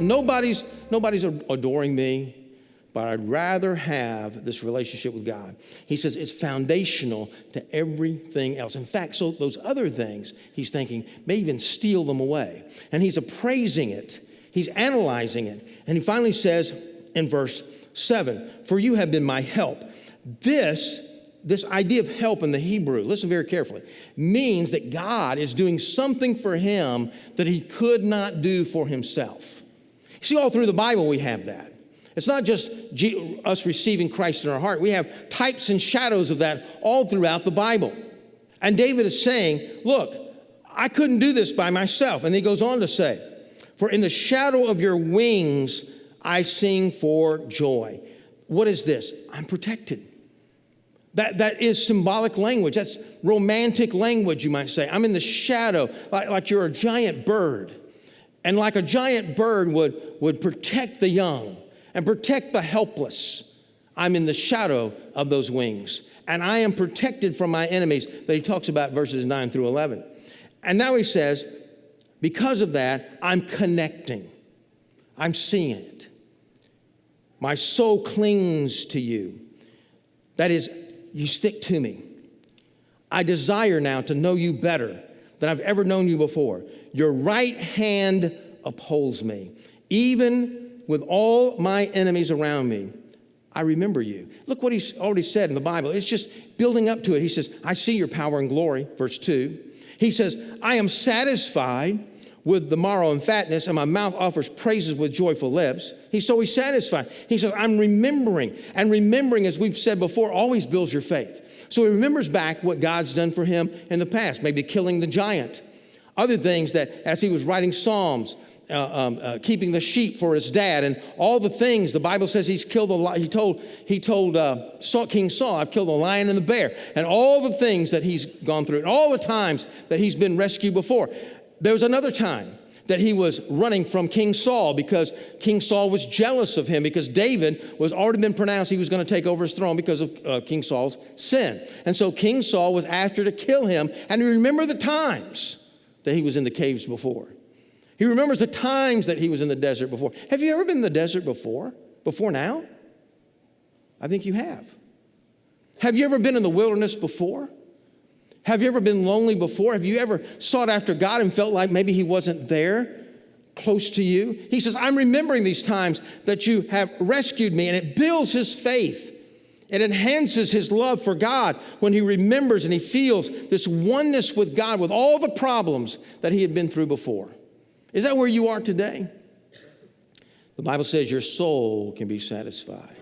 nobody's adoring me, but I'd rather have this relationship with God. He says it's foundational to everything else. In fact, so those other things, he's thinking, may even steal them away. And he's appraising it. He's analyzing it. And he finally says in verse 7, for you have been my help. This idea of help in the Hebrew, listen very carefully, means that God is doing something for him that he could not do for himself. See, all through the Bible we have that. It's not just us receiving Christ in our heart. We have types and shadows of that all throughout the Bible. And David is saying, look, I couldn't do this by myself. And he goes on to say, for in the shadow of your wings, I sing for joy. What is this? I'm protected. That is symbolic language. That's romantic language, you might say. I'm in the shadow, like you're a giant bird. And like a giant bird would protect the young and protect the helpless. I'm in the shadow of those wings. And I am protected from my enemies that he talks about verses 9 through 11. And now he says, because of that, I'm connecting. I'm seeing it. My soul clings to you. That is, you stick to me. I desire now to know you better than I've ever known you before. Your right hand upholds me. Even with all my enemies around me, I remember you. Look what he's already said in the Bible. It's just building up to it. He says, I see your power and glory, verse 2. He says, I am satisfied with the marrow and fatness, and my mouth offers praises with joyful lips. He's satisfied. He says, I'm remembering. And remembering, as we've said before, always builds your faith. So he remembers back what God's done for him in the past, maybe killing the giant. Other things that, as he was writing Psalms, keeping the sheep for his dad, and all the things the Bible says he's killed. He told King Saul, I've killed the lion and the bear, and all the things that he's gone through, and all the times that he's been rescued before. There was another time that he was running from King Saul because King Saul was jealous of him because David was already been pronounced he was going to take over his throne because of King Saul's sin. And so King Saul was after to kill him. And remember the times that he was in the caves before. He remembers the times that he was in the desert before. Have you ever been in the desert before? Before now? I think you have. Have you ever been in the wilderness before? Have you ever been lonely before? Have you ever sought after God and felt like maybe he wasn't there close to you? He says, I'm remembering these times that you have rescued me, and it builds his faith. It enhances his love for God when he remembers and he feels this oneness with God with all the problems that he had been through before. Is that where you are today? The Bible says your soul can be satisfied.